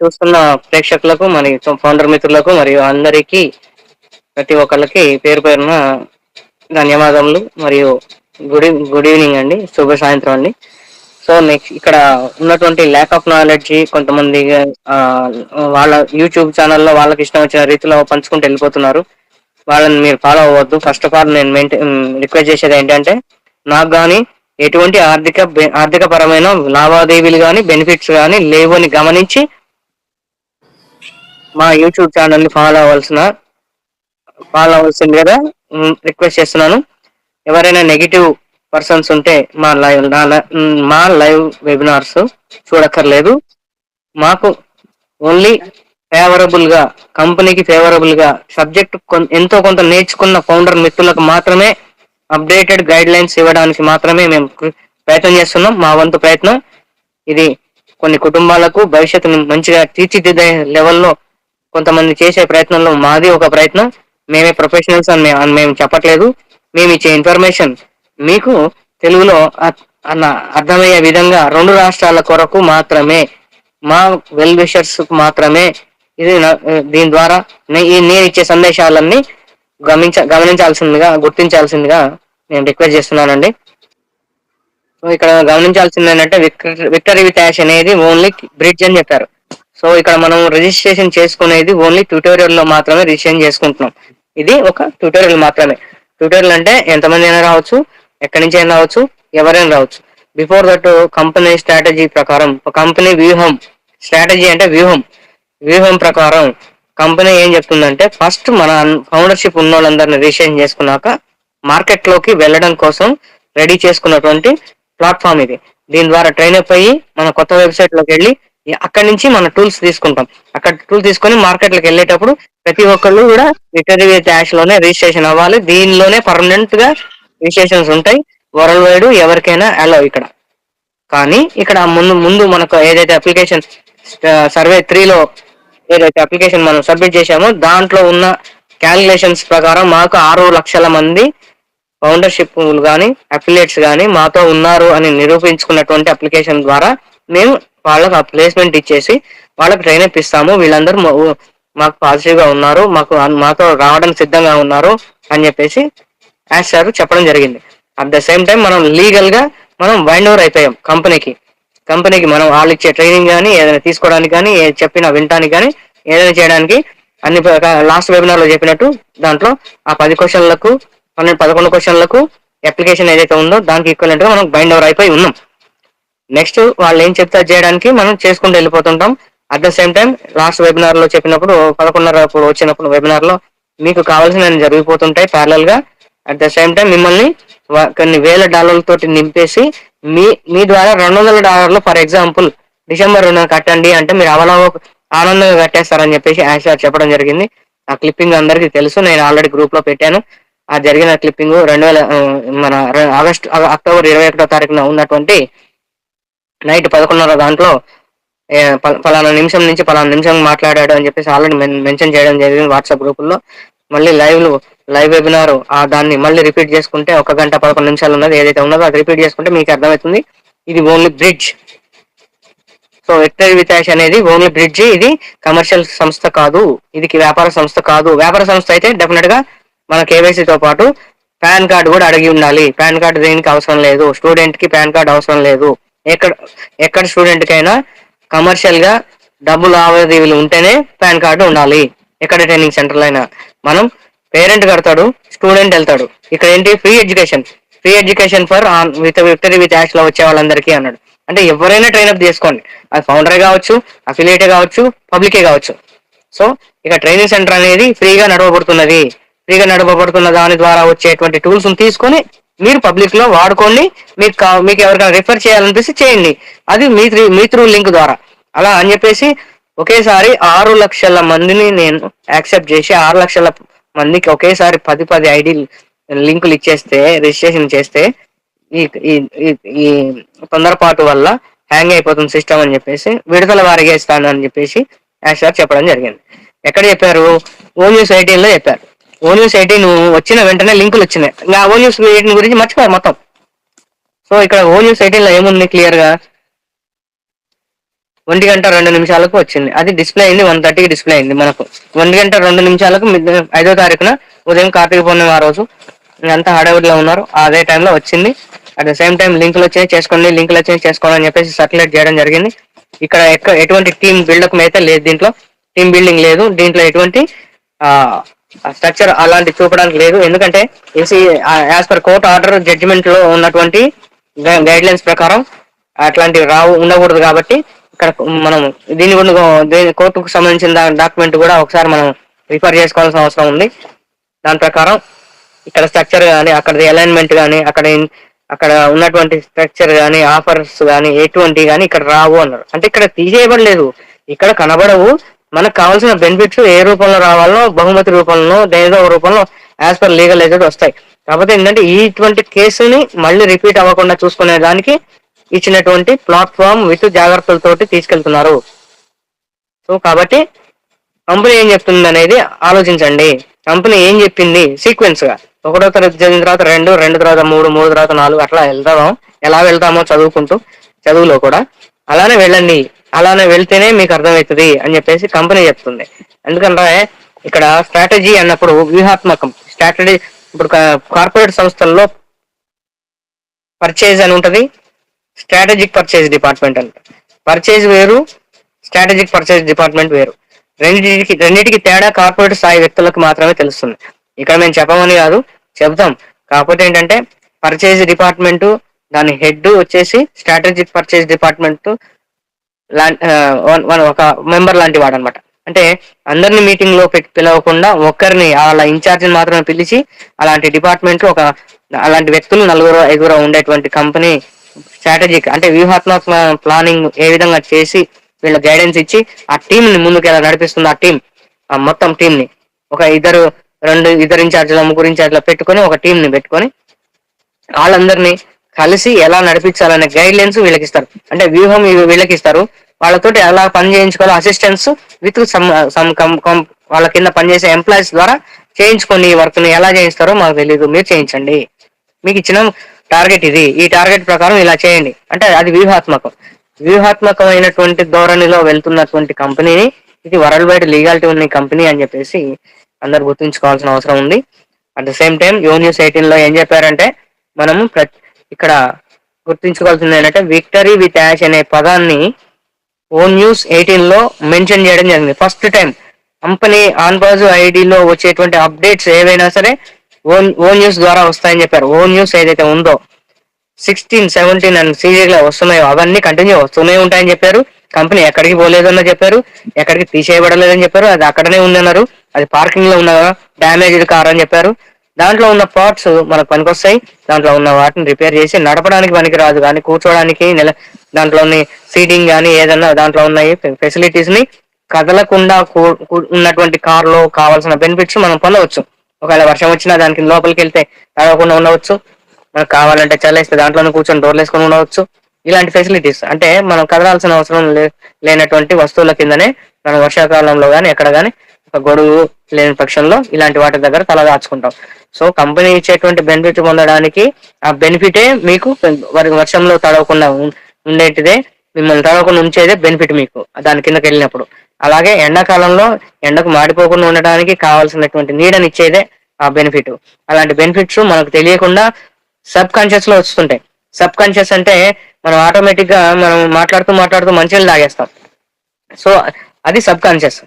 చూస్తున్న ప్రేక్షకులకు మరియు ఫౌండర్ మిత్రులకు మరియు అందరికీ ప్రతి ఒక్కళ్ళకి పేరు పేరున ధన్యవాదములు మరియు గుడ్ ఈవినింగ్ అండి, శుభ సాయంత్రం అండి. సో నెక్స్ట్ ఇక్కడ ఉన్నటువంటి ల్యాక్ ఆఫ్ నాలెడ్జ్ కొంతమంది వాళ్ళ యూట్యూబ్ ఛానల్లో వాళ్ళకి ఇష్టం వచ్చిన రీతిలో పంచుకుంటూ వెళ్ళిపోతున్నారు. వాళ్ళని మీరు ఫాలో అవ్వద్దు. ఫస్ట్ ఆఫ్ ఆల్ నేను రిక్వెస్ట్ చేసేది ఏంటంటే, నాకు కానీ ఎటువంటి ఆర్థిక పరమైన లావాదేవీలు కానీ బెనిఫిట్స్ కానీ లేవు అని గమనించి మా యూట్యూబ్ ఛానల్ని ఫాలో అవ్వాల్సిందిగా రిక్వెస్ట్ చేస్తున్నాను. ఎవరైనా నెగిటివ్ పర్సన్స్ ఉంటే మా లైవ్ వెబినార్స్ చూడక్కర్లేదు. మాకు ఓన్లీ ఫేవరబుల్ గా, కంపెనీకి ఫేవరబుల్ గా సబ్జెక్ట్ ఎంతో కొంత నేర్చుకున్న ఫౌండర్ మిత్రులకు మాత్రమే అప్డేటెడ్ గైడ్ లైన్స్ ఇవ్వడానికి మాత్రమే మేము ప్రయత్నం చేస్తున్నాం. మా వంతు ప్రయత్నం ఇది. కొన్ని కుటుంబాలకు భవిష్యత్తును మంచిగా తీర్చిదిద్దే లెవెల్లో కొంతమంది చేసే ప్రయత్నంలో మాది ఒక ప్రయత్నం. మేమే ప్రొఫెషనల్స్ అని మేము చెప్పట్లేదు. మేము ఇచ్చే ఇన్ఫర్మేషన్ మీకు తెలుగులో అర్థమయ్యే విధంగా 2 రాష్ట్రాల కొరకు మాత్రమే, మా వెల్ విషర్స్ మాత్రమే ఇది. దీని ద్వారా నేను ఇచ్చే సందేశాలన్నీ గమనించాల్సిందిగా, గుర్తించాల్సిందిగా నేను రిక్వెస్ట్ చేస్తున్నానండి. సో ఇక్కడ గమనించాల్సింది ఏంటంటే, విక్టరీ విత్ యాష్ అనేది ఓన్లీ బ్రిడ్జ్ అని చెప్పారు. సో ఇక్కడ మనం రిజిస్ట్రేషన్ చేసుకునేది ఓన్లీ ట్యూటోరియల్ లో మాత్రమే రిజిస్ట్రేషన్ చేసుకుంటున్నాం. ఇది ఒక ట్యూటోరియల్ మాత్రమే. ట్యూటోరియల్ అంటే ఎంతమంది అయినా రావచ్చు, ఎక్కడి నుంచి అయినా రావచ్చు, ఎవరైనా రావచ్చు. బిఫోర్ దట్ కంపెనీ స్ట్రాటజీ ప్రకారం, కంపెనీ వ్యూహం, స్ట్రాటజీ అంటే వ్యూహం ప్రకారం కంపెనీ ఏం చెప్తుందంటే, ఫస్ట్ మన ఫౌండర్షిప్ ఉన్న వాళ్ళందరినీ రిజిస్ట్రేషన్ చేసుకున్నాక మార్కెట్ లోకి వెళ్ళడం కోసం రెడీ చేసుకున్నటువంటి ప్లాట్ఫామ్ ఇది. దీని ద్వారా ట్రైన్ అప్ అయ్యి మన కొత్త వెబ్సైట్ లోకి వెళ్ళి అక్కడి నుంచి మన టూల్స్ తీసుకుంటాం. అక్కడ టూల్స్ తీసుకొని మార్కెట్ లోకి వెళ్ళేటప్పుడు ప్రతి ఒక్కళ్ళు కూడా విక్టరీ విత్ యాష్ లోనే రిజిస్ట్రేషన్ అవ్వాలి. దీనిలోనే పర్మనెంట్ గా రిజిస్ట్రేషన్స్ ఉంటాయి. వరల్డ్ వైడ్ ఎవరికైనా అలౌ ఇక్కడ. కానీ ఇక్కడ ముందు మనకు ఏదైతే అప్లికేషన్ సర్వే 3లో ఏదైతే అప్లికేషన్ మనం సబ్మిట్ చేశామో దాంట్లో ఉన్న క్యాలిక్యులేషన్స్ ప్రకారం మాకు 6 లక్షల మంది ఫౌండర్షిప్ కానీ అఫిలియేట్స్ కానీ మాతో ఉన్నారు అని నిరూపించుకున్నటువంటి అప్లికేషన్ ద్వారా మేము వాళ్ళకి ప్లేస్మెంట్ ఇచ్చేసి వాళ్ళకి ట్రైనప్ ఇస్తాము. వీళ్ళందరూ మాకు పాజిటివ్ గా ఉన్నారు, మాతో రావడానికి సిద్ధంగా ఉన్నారు అని చెప్పేసి యాష్ సార్ చెప్పడం జరిగింది. అట్ ద సేమ్ టైం మనం లీగల్ గా మనం వైండ్ ఓవర్ అయిపోయాం కంపెనీకి మనం వాళ్ళు ఇచ్చే ట్రైనింగ్ కానీ ఏదైనా తీసుకోవడానికి కానీ, చెప్పినా వినడానికి కానీ, ఏదైనా చేయడానికి అన్ని లాస్ట్ వెబినార్ లో చెప్పినట్టు దాంట్లో ఆ 10 క్వశ్చన్లకు 11 క్వశ్చన్లకు అప్లికేషన్ ఏదైతే ఉందో దానికి ఈక్వలెంట్ గా మనం బైండ్ ఓవర్ అయిపోయి ఉన్నాం. నెక్స్ట్ వాళ్ళు ఏం చెప్తే చేయడానికి మనం చేసుకుంటూ వెళ్ళిపోతుంటాం. At the same time last webinar లో చెప్పినప్పుడు 11:30 వచ్చినప్పుడు వెబినార్ లో మీకు కావాల్సిన జరిగిపోతుంటాయి ప్యారలల్ గా. అట్ ద సేమ్ టైం మిమ్మల్ని కొన్ని వేల డాలర్లతోటి నింపేసి మీ ద్వారా $200 ఫర్ ఎగ్జాంపుల్ డిసెంబర్ 2 కట్టండి అంటే మీరు ఆనందంగా కట్టేస్తారని చెప్పేసి యాష్ గారు చెప్పడం జరిగింది. ఆ క్లిప్పింగ్ అందరికీ తెలుసు, నేను ఆల్రెడీ గ్రూప్ లో పెట్టాను. ఆ జరిగిన క్లిప్పింగ్ మన అక్టోబర్ 21వ తారీఖున ఉన్నటువంటి నైట్ 11:30 దాంట్లో పలానా నిమిషం నుంచి పలానా నిమిషం మాట్లాడాడు అని చెప్పేసి ఆల్రెడీ మెన్షన్ చేయడం జరిగింది వాట్సాప్ గ్రూపుల్లో. మళ్ళీ లైవ్ వెబినార్ దాన్ని మళ్ళీ రిపీట్ చేసుకుంటే 1 గంట 11 నిమిషాలు ఉన్నది ఏదైతే ఉన్నదో అది రిపీట్ చేసుకుంటే మీకు అర్థమవుతుంది. ఇది only bridge. So victory with Yash అనేది ఓన్లీ బ్రిడ్జ్. ఇది కమర్షియల్ సంస్థ కాదు, ఇది వ్యాపార సంస్థ కాదు. వ్యాపార సంస్థ అయితే డెఫినెట్ గా మన కేవైసీతో పాటు పాన్ కార్డు కూడా అడిగి ఉండాలి. పాన్ కార్డు దేనికి అవసరం లేదు, స్టూడెంట్ కి పాన్ కార్డు అవసరం లేదు. ఎక్కడ స్టూడెంట్ కైనా కమర్షియల్ గా డబ్బు లావాదేవీలు ఉంటేనే పాన్ కార్డు ఉండాలి. ఎక్కడ ట్రైనింగ్ సెంటర్లో అయినా మనం పేరెంట్ కడతాడు, స్టూడెంట్ వెళ్తాడు. ఇక్కడ ఏంటి free education for victory with Yash లో వచ్చే వాళ్ళందరికీ అన్నాడు. అంటే ఎవరైనా ట్రైనప్ చేసుకోండి, అది ఫౌండరే కావచ్చు, అఫిలియేటే కావచ్చు, పబ్లికే కావచ్చు. సో ఇక ట్రైనింగ్ సెంటర్ అనేది ఫ్రీగా నడవబడుతున్న దాని ద్వారా వచ్చేటువంటి టూల్స్ తీసుకొని మీరు పబ్లిక్ లో వాడుకోండి. మీకు ఎవరికైనా రిఫర్ చేయాలనిపిస్తే చేయండి, అది మీ త్రూ లింక్ ద్వారా అలా అని చెప్పేసి ఒకేసారి 6 లక్షల మందిని నేను యాక్సెప్ట్ చేసి 6 లక్షల మందికి ఒకేసారి 10 ఐడి లింకులు ఇచ్చేస్తే, రిజిస్ట్రేషన్ చేస్తే ఈ తొందరపాటు వల్ల హ్యాంగ్ అయిపోతుంది సిస్టమ్ అని చెప్పేసి విడుదల వారిగా ఇస్తాను అని చెప్పేసి యాష్ గారు చెప్పడం జరిగింది. ఎక్కడ చెప్పారు? ఓన్యూస్ 18లో చెప్పారు. ఓన్యూస్ 18 వచ్చిన వెంటనే లింకులు వచ్చినాయి. ఇంకా ఓన్యూస్ 18 గురించి మర్చిపోయారు మొత్తం. సో ఇక్కడ ఓన్యూస్ 18లో ఏముంది క్లియర్ గా, 1:02 వచ్చింది. అది డిస్ప్లే అయింది 1:30కి డిస్ప్లే అయింది మనకు. 1:02 5వ తారీఖున ఉదయం కార్తీక పూర్ణిమ ఆ రోజు అంతా హడావిడిలో ఉన్నారు. అదే టైంలో వచ్చింది. అట్ ద సేమ్ టైం లింకులు వచ్చాయి చేసుకోండి అని చెప్పేసి సర్క్యులేట్ చేయడం జరిగింది. ఇక్కడ ఎటువంటి టీమ్ బిల్డప్ అయితే లేదు, దీంట్లో టీమ్ బిల్డింగ్ లేదు, దీంట్లో ఎటువంటి స్ట్రక్చర్ అలాంటి చూపడానికి లేదు. ఎందుకంటే as per court order judgement లో ఉన్నటువంటి గైడ్ లైన్స్ ప్రకారం అట్లాంటివి ఉండకూడదు. కాబట్టి ఇక్కడ మనం కోర్టుకు సంబంధించిన డాక్యుమెంట్ కూడా ఒకసారి మనం రిఫర్ చేసుకోవాల్సిన అవసరం ఉంది. దాని ప్రకారం ఇక్కడ స్ట్రక్చర్ కానీ అక్కడ అలైన్మెంట్ కానీ అక్కడ ఉన్నటువంటి స్ట్రక్చర్ కానీ ఆఫర్స్ కానీ ఎటువంటి కానీ ఇక్కడ రావు అన్నారు. అంటే ఇక్కడ తీసేయబడలేదు, ఇక్కడ కనబడవు. మనకు కావాల్సిన బెనిఫిట్స్ ఏ రూపంలో రావాలో బహుమతి రూపంలో ఏదో రూపంలో యాజ్ పర్ లీగల్ ఏజెంట్ వస్తాయి. కాకపోతే ఏంటంటే ఇటువంటి కేసుని మళ్ళీ రిపీట్ అవ్వకుండా చూసుకునే దానికి ఇచ్చినటువంటి ప్లాట్ఫామ్ విత్ జాగ్రత్తలతోటి తీసుకెళ్తున్నారు. సో కాబట్టి కంపెనీ ఏం చెప్తుంది అనేది ఆలోచించండి. కంపెనీ ఏం చెప్పింది సీక్వెన్స్ గా 1వ తరగతి చదివిన తర్వాత 2 తర్వాత 3 తర్వాత 4 అట్లా ఎలా వెళ్తామో చదువులో కూడా అలానే వెళ్ళండి. అలానే వెళ్తేనే మీకు అర్థమవుతుంది అని చెప్పేసి కంపెనీ చెప్తుంది. ఎందుకంటే ఇక్కడ స్ట్రాటజీ అన్నప్పుడు వ్యూహాత్మకం స్ట్రాటజీ. ఇప్పుడు కార్పొరేట్ సంస్థల్లో పర్చేజ్ అని ఉంటది, స్ట్రాటజిక్ పర్చేజ్ డిపార్ట్మెంట్ అని. పర్చేజ్ వేరు, స్ట్రాటజిక్ పర్చేజ్ డిపార్ట్మెంట్ వేరు. రెండింటికి తేడా కార్పొరేట్ స్థాయి వ్యక్తులకు మాత్రమే తెలుస్తుంది. ఇక్కడ మేము చెప్పమని కాదు, చెబుతాం. కాకపోతే ఏంటంటే పర్చేజ్ డిపార్ట్మెంట్ దాని హెడ్ వచ్చేసి స్ట్రాటజిక్ పర్చేజ్ డిపార్ట్మెంట్ ఒక మెంబర్ లాంటి వాడు అనమాట. అంటే అందరిని మీటింగ్ లో పిలవకుండా ఒక్కరిని వాళ్ళ ఇన్ఛార్జిని మాత్రమే పిలిచి అలాంటి డిపార్ట్మెంట్ లో అలాంటి వ్యక్తులు 4-5 ఉండేటువంటి కంపెనీ స్ట్రాటజిక్ అంటే వ్యూహాత్మక ప్లానింగ్ ఏ విధంగా చేసి వీళ్ళ గైడెన్స్ ఇచ్చి ఆ టీం ని ముందుకు ఎలా నడిపిస్తుంది, ఆ మొత్తం టీం ని ఒక ఇద్దరు ఇన్ఛార్జ్ల 3 ఇన్ఛార్జ్ల పెట్టుకొని ఒక టీం ని పెట్టుకొని వాళ్ళందరినీ కలిసి ఎలా నడిపించాలనే గైడ్ లైన్స్ వీళ్ళకి ఇస్తారు. అంటే వ్యూహం వీళ్ళకి ఇస్తారు, వాళ్ళతోటి ఎలా పని చేయించుకోవాలో అసిస్టెంట్స్ విత్ వాళ్ళ కింద పనిచేసే ఎంప్లాయీస్ ద్వారా చేయించుకొని ఈ వర్క్ ని ఎలా చేయిస్తారో మాకు తెలియదు, మీరు చేయించండి, మీకు ఇచ్చిన టార్గెట్ ఇది, ఈ టార్గెట్ ప్రకారం ఇలా చేయండి. అంటే అది వ్యూహాత్మకమైనటువంటి ధోరణిలో వెళ్తున్నటువంటి కంపెనీని ఇది వరల్డ్ వైడ్ లీగాలిటీ ఉన్న కంపెనీ అని చెప్పేసి అందరు గుర్తుంచుకోవాల్సిన అవసరం ఉంది. At the same time news 18 ఏం చెప్పారంటే మనము ఇక్కడ గుర్తుంచుకోవాల్సింది ఏంటంటే విక్టరీ విత్ యాష్ అనే పదాన్ని న్యూస్ 18 మెన్షన్ చేయడం జరిగింది. ఫస్ట్ టైం కంపెనీ ఆన్బాజు ఐడిలో వచ్చేటువంటి అప్డేట్స్ ఏవైనా సరే న్యూస్ ద్వారా వస్తాయని చెప్పారు. న్యూస్ ఏదైతే ఉందో 16, 17 అండ్ సీరియల్ గా వస్తున్నాయో అవన్నీ కంటిన్యూ వస్తూనే ఉంటాయని చెప్పారు. కంపెనీ ఎక్కడికి పోలేదన్న చెప్పారు, ఎక్కడికి తీసేయబడలేదని చెప్పారు, అది అక్కడనే ఉందన్నారు. అది పార్కింగ్ లో ఉన్న డ్యామేజ్డ్ కార్ అని చెప్పారు. దాంట్లో ఉన్న పార్ట్స్ మనకు పనికొస్తాయి, దాంట్లో ఉన్న వాటిని రిపేర్ చేసి నడపడానికి పనికి రాదు కానీ కూర్చోడానికి దాంట్లోని సీటింగ్ కానీ ఏదన్నా దాంట్లో ఉన్నాయి ఫెసిలిటీస్ ని కదలకుండా ఉన్నటువంటి కార్ లో కావాల్సిన బెనిఫిట్స్ మనం పొందవచ్చు. ఒకవేళ వర్షం వచ్చినా దానికి లోపలికి వెళ్తే తడవకుండా ఉండవచ్చు, మనకు కావాలంటే చల్లేస్తే దాంట్లోనే కూర్చొని డోర్లు వేసుకొని ఉండవచ్చు. ఇలాంటి ఫెసిలిటీస్ అంటే మనం కదలాల్సిన అవసరం లేనటువంటి వస్తువుల కిందనే మనం వర్షాకాలంలో కానీ ఎక్కడ కానీ ఒక గొడుగు లేని పక్షంలో ఇలాంటి వాటి దగ్గర తల దాచుకుంటాం. సో కంపెనీ ఇచ్చేటువంటి బెనిఫిట్ పొందడానికి ఆ బెనిఫిటే మీకు వర్షంలో తడవకుండా ఉండేటిదే, మిమ్మల్ని తడవకుండా ఉంచేదే బెనిఫిట్ మీకు దాని కిందకి వెళ్ళినప్పుడు. అలాగే ఎండాకాలంలో ఎండకు మాడిపోకుండా ఉండడానికి కావాల్సినటువంటి నీడని ఇచ్చేదే ఆ బెనిఫిట్. అలాంటి బెనిఫిట్స్ మనకు తెలియకుండా సబ్ కాన్షియస్ లో వస్తుంటాయి. సబ్ కాన్షియస్ అంటే మనం ఆటోమేటిక్ గా మనం మాట్లాడుతూ మంచిగా తాగేస్తాం. సో అది సబ్ కాన్షియస్.